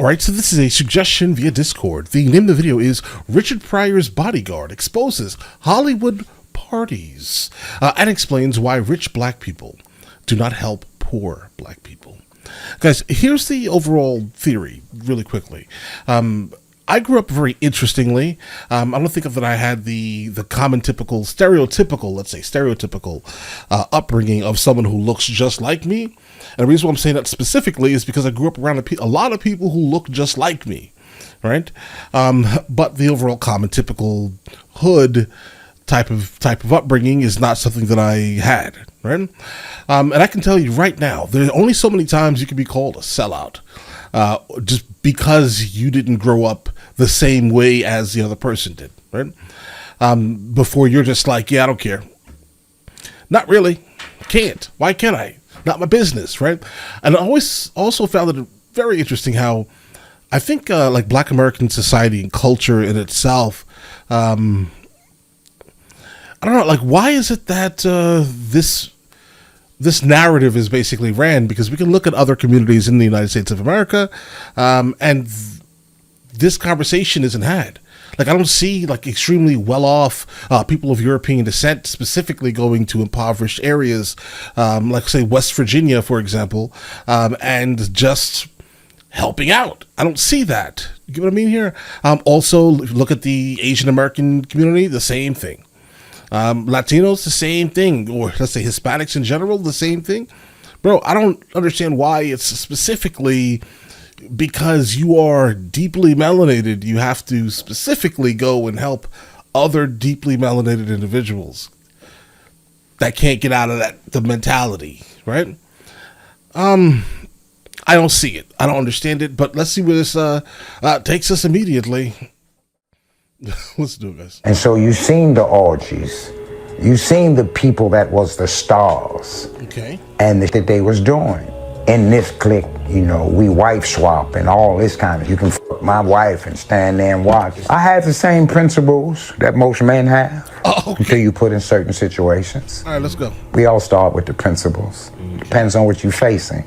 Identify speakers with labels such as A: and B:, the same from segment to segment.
A: Alright, so this is a suggestion via Discord. The name of the video is Richard Pryor's Bodyguard exposes Hollywood parties and explains why rich black people do not help poor black people. Guys, here's the overall theory, really quickly. I grew up very interestingly. I don't think that I had the common stereotypical upbringing of someone who looks just like me. And the reason why I'm saying that specifically is because I grew up around a lot of people who look just like me, right? But the overall common typical hood type of upbringing is not something that I had, right? And I can tell you right now, there's only so many times you can be called a sellout. Just because you didn't grow up the same way as the other person did, right? Before you're just like, yeah, I don't care. Not really. Can't. Why can't I? Not my business, right? And I always also found it very interesting how I think like Black American society and culture in itself, I don't know, like why is it that this narrative is basically ran? Because we can look at other communities in the United States of America, and this conversation isn't had. Like, I don't see like extremely well-off people of European descent specifically going to impoverished areas, like say West Virginia, for example, and just helping out. I don't see that. You get what I mean here? Also, look at the Asian American community, the same thing. Latinos, the same thing, or let's say Hispanics in general, the same thing. Bro, I don't understand why it's specifically because you are deeply melanated, you have to specifically go and help other deeply melanated individuals that can't get out of the mentality, right? I don't see it. I don't understand it, but let's see where this takes us immediately. Let's do it, guys.
B: And so you seen the orgies. You seen the people that was the stars.
A: Okay.
B: And that they was doing. In this clique, you know, we wife swap and all this kind of, you can fuck my wife and stand there and watch. I had the same principles that most men have.
A: Oh, okay.
B: Until you put in certain situations.
A: All right, let's go.
B: We all start with the principles. Depends on what you're facing.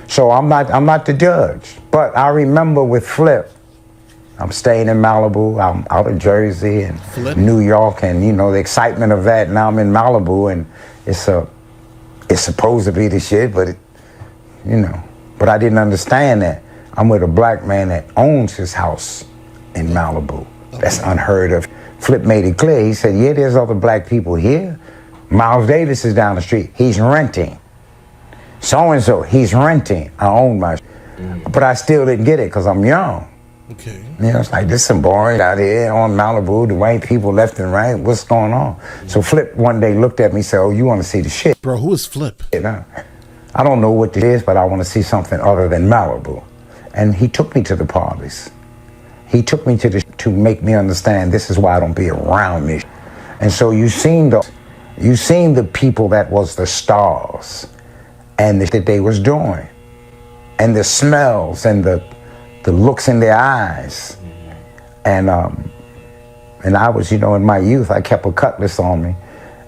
B: So I'm not the judge. But I remember with Flip, I'm staying in Malibu. I'm out of Jersey and New York, and you know the excitement of that. Now I'm in Malibu, and it's supposed to be the shit, but but I didn't understand that. I'm with a black man that owns his house in Malibu. That's unheard of. Flip made it clear. He said, yeah, there's other black people here. Miles Davis is down the street. He's renting. So-and-so, he's renting. I own my but I still didn't get it because I'm young.
A: Okay.
B: You know, it's like, this some boring out here on Malibu, the white people left and right, what's going on? So Flip one day looked at me and said, oh, you want to see the shit?
A: Bro, who is Flip?
B: I don't know what it is, but I want to see something other than Malibu. And he took me to the parties. He took me to make me understand this is why I don't be around this. And so you seen the people that was the stars and that they was doing. And the smells and the looks in their eyes. And I was, in my youth, I kept a cutlass on me.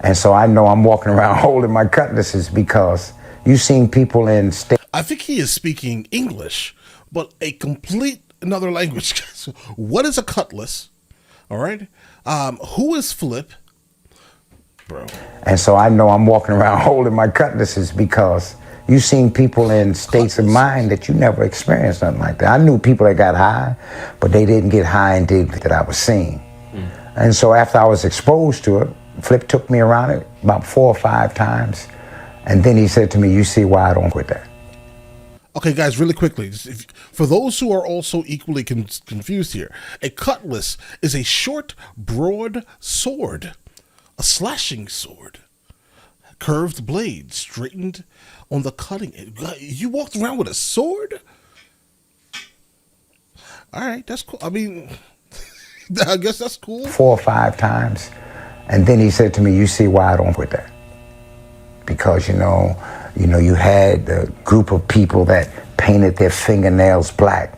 B: And so I know I'm walking around holding my cutlasses because you seen people in state.
A: I think he is speaking English, but a complete another language. What is a cutlass? All right. Who is Flip? Bro. And
B: so I know I'm walking around holding my cutlasses because you seen people in states of mind that you never experienced nothing like that. I knew people that got high, but they didn't get high and did that I was seeing. And so after I was exposed to it, Flip took me around it about 4 or 5 times. And then he said to me, you see why I don't quit that.
A: Okay, guys, really quickly, for those who are also equally confused here, a cutlass is a short, broad sword, a slashing sword, curved blade straightened on the cutting edge. You walked around with a sword? All right, that's cool. I mean, I guess that's cool.
B: 4 or 5 times. And then he said to me, you see why I don't quit that. Because, you had a group of people that painted their fingernails black,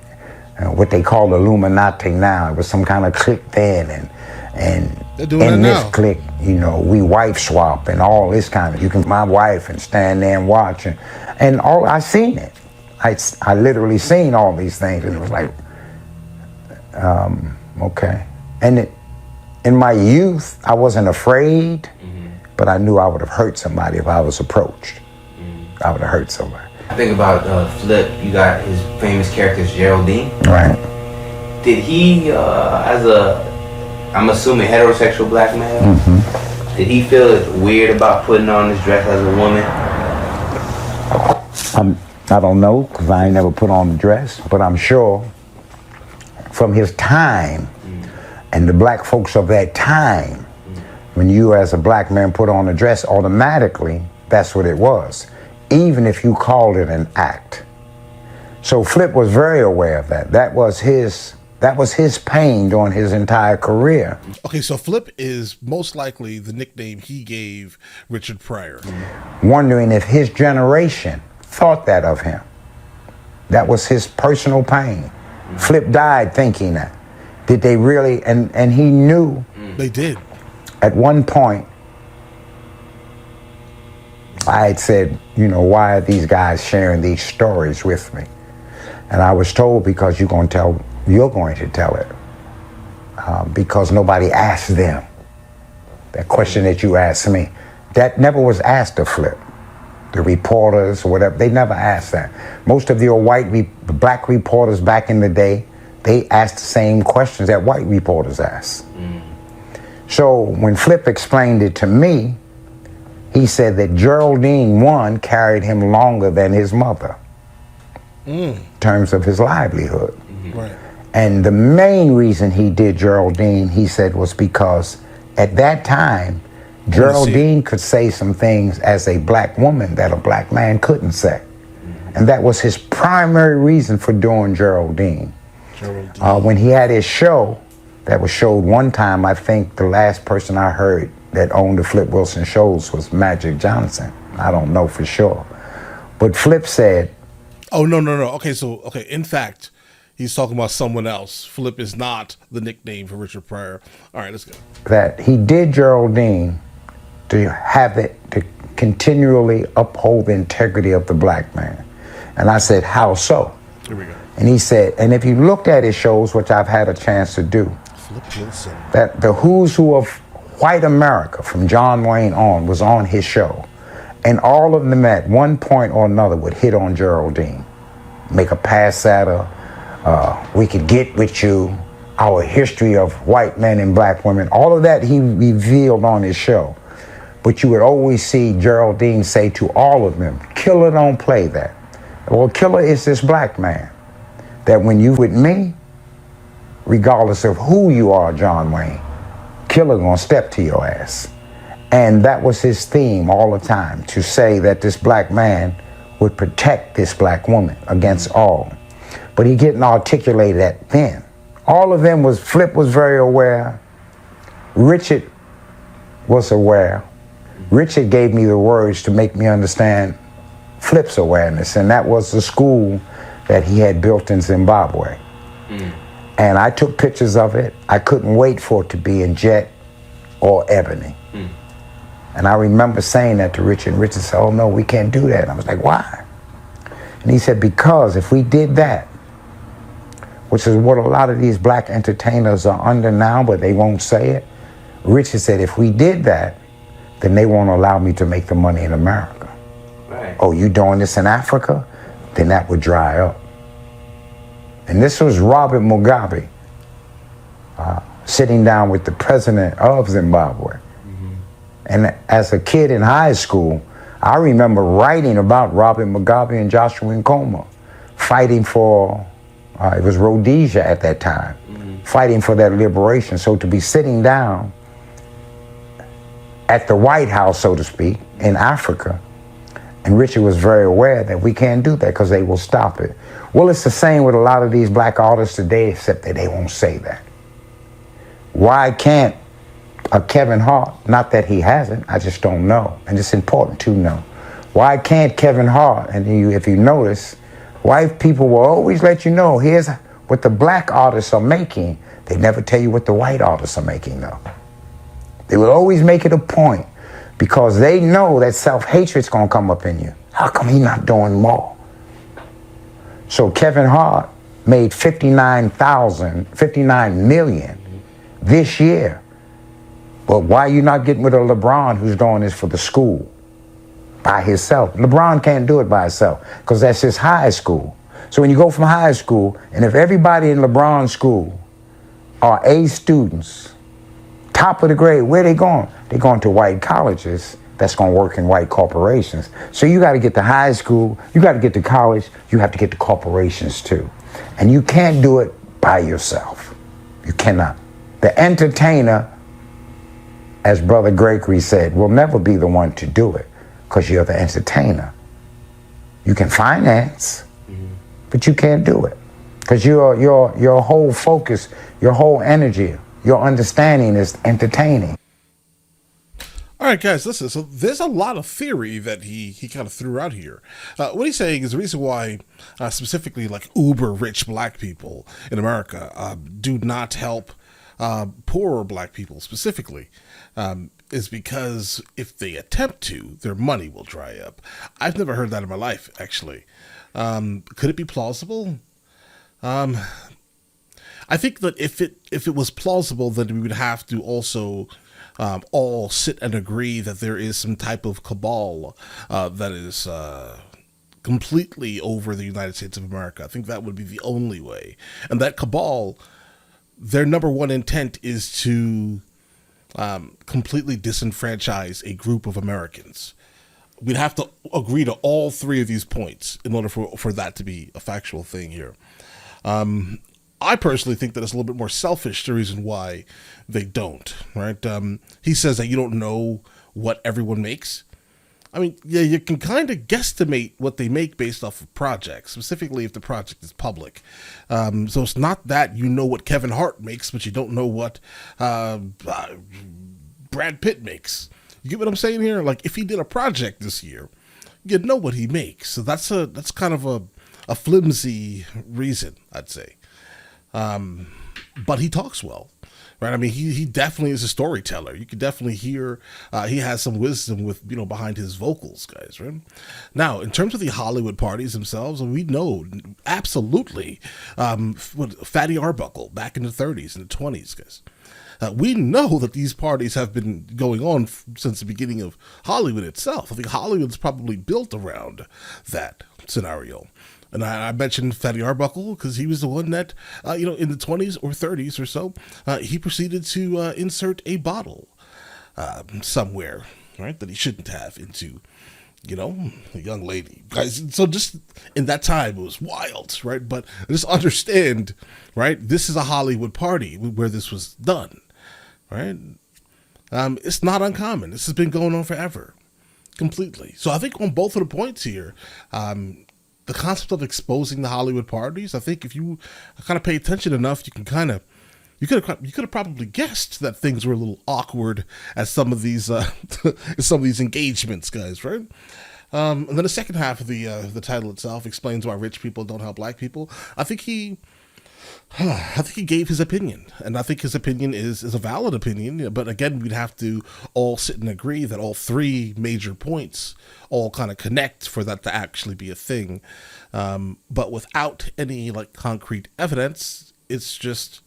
B: what they call Illuminati now. It was some kind of clique then, and in this clique, we wife swap and all this kind of. You can my wife and stand there and watch, and all I seen it. I literally seen all these things, and it was like, okay. And in my youth, I wasn't afraid, but I knew I would have hurt somebody if I was approached. I would have hurt somebody.
C: I think about Flip, you got his famous characters, Geraldine.
B: Right.
C: Did he, I'm assuming heterosexual black male, did he feel weird about putting on his dress as a woman?
B: I don't know, because I ain't never put on a dress, but I'm sure from his time and the black folks of that time, when you as a black man put on a dress, automatically, that's what it was, even if you called it an act. So Flip was very aware of that. That was his pain during his entire career.
A: Okay, so Flip is most likely the nickname he gave Richard Pryor.
B: Wondering if his generation thought that of him. That was his personal pain. Flip died thinking that. Did they really, and he knew.
A: They did.
B: At one point, I had said, why are these guys sharing these stories with me? And I was told, because you're going to tell it. Because nobody asked them. That question that you asked me, that never was asked of Flip. The reporters or whatever, they never asked that. Most of your black reporters back in the day, they asked the same questions that white reporters asked. So when Flip explained it to me, he said that Geraldine, one, carried him longer than his mother in terms of his livelihood.
A: Right.
B: And the main reason he did Geraldine, he said, was because at that time, Geraldine could say some things as a black woman that a black man couldn't say. And that was his primary reason for doing Geraldine. When he had his show, that was showed one time, I think the last person I heard that owned the Flip Wilson shows was Magic Johnson. I don't know for sure. But Flip said...
A: Oh, no. Okay, in fact, he's talking about someone else. Flip is not the nickname for Richard Pryor. All right, let's go.
B: That he did Geraldine to have it, to continually uphold the integrity of the black man. And I said, how so?
A: Here we go.
B: And he said, and if you looked at his shows, which I've had a chance to do,
A: Flip Wilson.
B: That the who's who of white America from John Wayne on was on his show. And all of them at one point or another would hit on Geraldine, make a pass at her, we could get with you, our history of white men and black women, all of that he revealed on his show. But you would always see Geraldine say to all of them, Killer don't play that. Well, Killer is this black man that when you with me, regardless of who you are, John Wayne, Killer gonna step to your ass. And that was his theme all the time, to say that this black man would protect this black woman against all. But he didn't articulate that then. All of them Flip was very aware. Richard was aware. Richard gave me the words to make me understand Flip's awareness, and that was the school that he had built in Zimbabwe. And I took pictures of it. I couldn't wait for it to be in jet or ebony. And I remember saying that to Richard, and Richard said, oh no, we can't do that. And I was like, why? And he said, because if we did that, which is what a lot of these black entertainers are under now, but they won't say it. Richard said, if we did that, then they won't allow me to make the money in America.
C: Right.
B: Oh, you doing this in Africa? Then that would dry up. And this was Robert Mugabe sitting down with the president of Zimbabwe. And as a kid in high school, I remember writing about Robert Mugabe and Joshua Nkomo, fighting for, it was Rhodesia at that time, fighting for that liberation. So to be sitting down at the White House, so to speak, in Africa, and Richard was very aware that we can't do that because they will stop it. Well, it's the same with a lot of these black artists today, except that they won't say that. Why can't Kevin Hart, not that he hasn't, I just don't know, and it's important to know. Why can't Kevin Hart, and if you notice, white people will always let you know, here's what the black artists are making. They never tell you what the white artists are making, though. They will always make it a point because they know that self-hatred's gonna come up in you. How come he's not doing more? So Kevin Hart made 59 million this year. But why are you not getting with a LeBron who's doing this for the school by himself? LeBron can't do it by himself because that's his high school. So when you go from high school, and if everybody in LeBron's school are A students, top of the grade, where they going? They're going to white colleges that's going to work in white corporations. So you got to get to high school, you got to get to college, you have to get to corporations too. And you can't do it by yourself. You cannot. The entertainer, as Brother Gregory said, will never be the one to do it because you're the entertainer. You can finance, but you can't do it because your whole focus, your whole energy, your understanding is entertaining.
A: All right, guys, listen. So there's a lot of theory that he kind of threw out here. What he's saying is the reason why specifically like uber rich black people in America do not help poorer black people specifically is because if they attempt to, their money will dry up. I've never heard that in my life, actually. Could it be plausible? I think that if it was plausible, then we would have to also all sit and agree that there is some type of cabal that is completely over the United States of America. I think that would be the only way. And that cabal, their number one intent is to completely disenfranchise a group of Americans. We'd have to agree to all three of these points in order for that to be a factual thing here. I personally think that it's a little bit more selfish, the reason why they don't, right? He says that you don't know what everyone makes. I mean, yeah, you can kind of guesstimate what they make based off of projects, specifically if the project is public. So it's not that you know what Kevin Hart makes, but you don't know what Brad Pitt makes. You get what I'm saying here? Like, if he did a project this year, you'd know what he makes. So that's kind of a flimsy reason, I'd say. But he talks well, right? I mean, he definitely is a storyteller. You can definitely hear he has some wisdom with behind his vocals, guys, right? Now, in terms of the Hollywood parties themselves, we know absolutely Fatty Arbuckle back in the 30s and the 20s, guys. We know that these parties have been going on since the beginning of Hollywood itself. I think Hollywood's probably built around that scenario. And I mentioned Fatty Arbuckle because he was the one that, in the 20s or 30s or so, he proceeded to insert a bottle somewhere, right, that he shouldn't have into, a young lady. Guys, so just in that time, it was wild, right? But just understand, right, this is a Hollywood party where this was done, right? It's not uncommon. This has been going on forever, completely. So I think on both of the points here, the concept of exposing the Hollywood parties, I think if you kind of pay attention enough, you could have probably guessed that things were a little awkward at some of these engagements, guys, right? And then the second half of the title itself explains why rich people don't help black people. I think he gave his opinion, and I think his opinion is a valid opinion. But again, we'd have to all sit and agree that all three major points all kind of connect for that to actually be a thing. But without any concrete evidence, it's just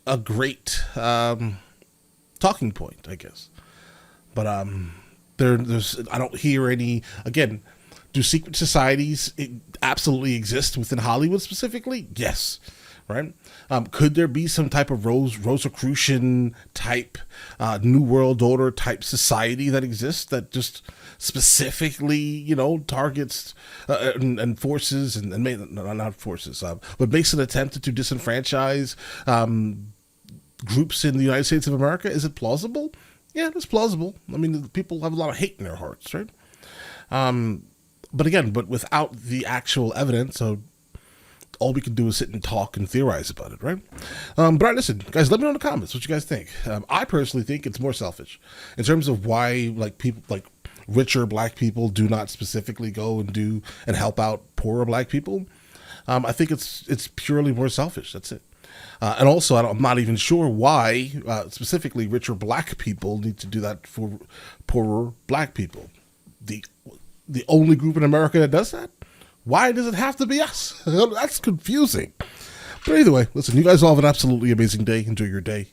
A: a great talking point, I guess. But there's I don't hear any. Again, do secret societies absolutely exist within Hollywood specifically? Yes. Right? Could there be some type of Rosicrucian type, New World Order type society that exists that just specifically, targets and forces and not forces, but makes an attempt to disenfranchise groups in the United States of America? Is it plausible? Yeah, it's plausible. I mean, people have a lot of hate in their hearts, right? But without the actual evidence, so all we can do is sit and talk and theorize about it, right? But all right, listen, guys, let me know in the comments what you guys think. I personally think it's more selfish in terms of why people richer black people do not specifically go and help out poorer black people. I think it's purely more selfish. That's it. And also, I'm not even sure why specifically richer black people need to do that for poorer black people. The only group in America that does that? Why does it have to be us? That's confusing. But anyway, listen, you guys all have an absolutely amazing day. Enjoy your day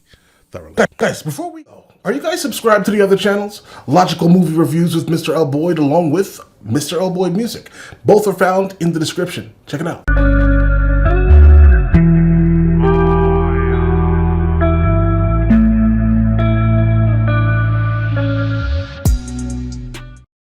A: thoroughly. Guys, before we go, are you guys subscribed to the other channels? Logical Movie Reviews with Mr. L. Boyd along with Mr. L. Boyd Music. Both are found in the description. Check it out.